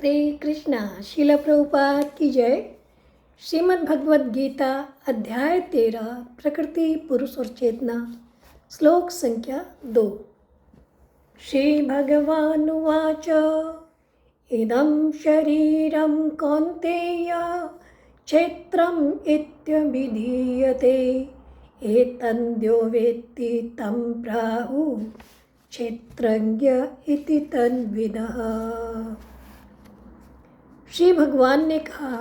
हरे कृष्णा। शिला प्रभुपाद की जय। श्रीमद् भगवद गीता अध्याय 13 प्रकृति पुरुष और चेतना श्लोक संख्या 2। श्री भगवानुवाच इदं शरीरं कौन्तेय क्षेत्रम् इत्यभिधीयते एतद्यो वेत्ति तं प्राहुः क्षेत्रज्ञ इति तद्विदः। श्री भगवान ने कहा,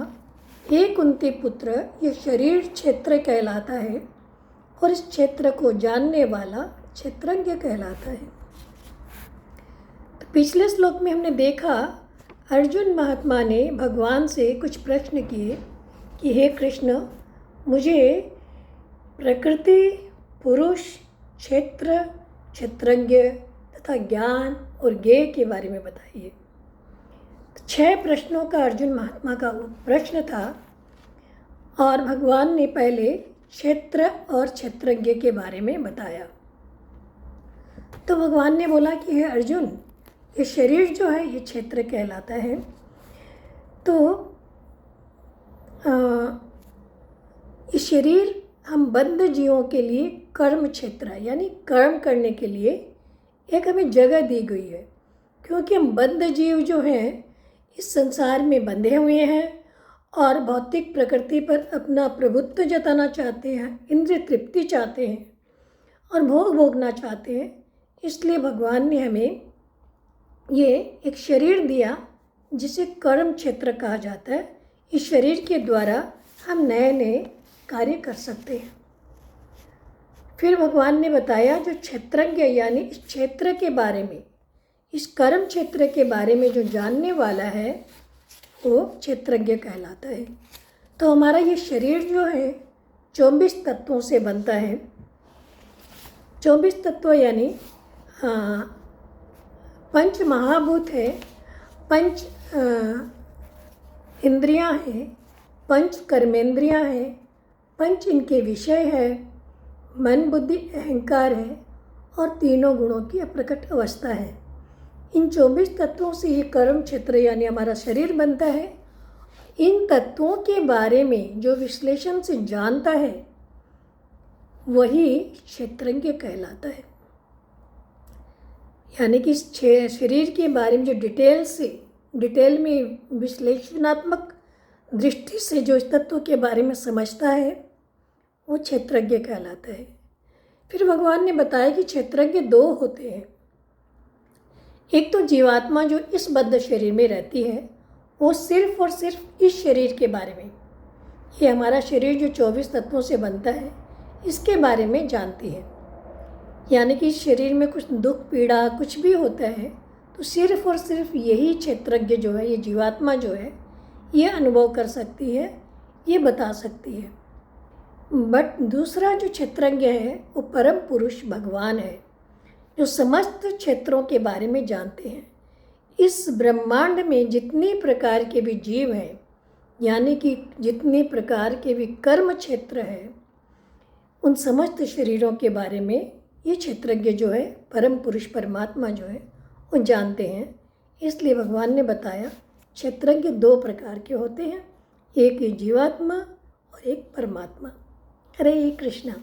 हे कुंती पुत्र, यह शरीर क्षेत्र कहलाता है और इस क्षेत्र को जानने वाला क्षेत्रज्ञ कहलाता है। तो पिछले श्लोक में हमने देखा अर्जुन महात्मा ने भगवान से कुछ प्रश्न किए कि हे कृष्ण, मुझे प्रकृति, पुरुष, क्षेत्र, क्षेत्रज्ञ तथा ज्ञान और ज्ञेय के बारे में बताइए। 6 प्रश्नों का अर्जुन महात्मा का प्रश्न था और भगवान ने पहले क्षेत्र और क्षेत्रज्ञ के बारे में बताया। तो भगवान ने बोला कि हे अर्जुन, ये शरीर जो है ये क्षेत्र कहलाता है। तो ये शरीर हम बद्ध जीवों के लिए कर्म क्षेत्र है, यानी कर्म करने के लिए एक हमें जगह दी गई है, क्योंकि हम बद्ध जीव जो हैं इस संसार में बंधे हुए हैं और भौतिक प्रकृति पर अपना प्रभुत्व जताना चाहते हैं, इंद्रिय तृप्ति चाहते हैं और भोग भोगना चाहते हैं। इसलिए भगवान ने हमें ये एक शरीर दिया जिसे कर्म क्षेत्र कहा जाता है। इस शरीर के द्वारा हम नए नए कार्य कर सकते हैं। फिर भगवान ने बताया जो क्षेत्रज्ञ यानी इस क्षेत्र के बारे में, इस कर्म क्षेत्र के बारे में जो जानने वाला है वो क्षेत्रज्ञ कहलाता है। तो हमारा ये शरीर जो है 24 तत्वों से बनता है। 24 तत्व यानी पंच महाभूत है, 5 इंद्रियां हैं, 5 कर्मेंद्रियां हैं, 5 इनके विषय है, मन बुद्धि अहंकार है और तीनों गुणों की अप्रकट अवस्था है। इन 24 तत्वों से ये कर्म क्षेत्र यानी हमारा शरीर बनता है। इन तत्वों के बारे में जो विश्लेषण से जानता है वही क्षेत्रज्ञ कहलाता है। यानी कि इस शरीर के बारे में जो डिटेल में विश्लेषणात्मक दृष्टि से जो इस तत्व के बारे में समझता है वो क्षेत्रज्ञ कहलाता है। फिर भगवान ने बताया कि क्षेत्रज्ञ 2 होते हैं। एक तो जीवात्मा जो इस बद्ध शरीर में रहती है, वो सिर्फ और सिर्फ इस शरीर के बारे में, ये हमारा शरीर जो 24 तत्वों से बनता है इसके बारे में जानती है। यानी कि इस शरीर में कुछ दुख पीड़ा कुछ भी होता है तो सिर्फ और सिर्फ यही क्षेत्रज्ञ जो है, ये जीवात्मा जो है, ये अनुभव कर सकती है, ये बता सकती है। बट दूसरा जो क्षेत्रज्ञ है वो परम पुरुष भगवान है, जो समस्त क्षेत्रों के बारे में जानते हैं। इस ब्रह्मांड में जितनी प्रकार के भी जीव हैं, यानी कि जितने प्रकार के भी कर्म क्षेत्र हैं, उन समस्त शरीरों के बारे में ये क्षेत्रज्ञ जो है, परम पुरुष परमात्मा जो है, वो जानते हैं। इसलिए भगवान ने बताया क्षेत्रज्ञ 2 प्रकार के होते हैं, एक जीवात्मा और एक परमात्मा। हरे कृष्णा।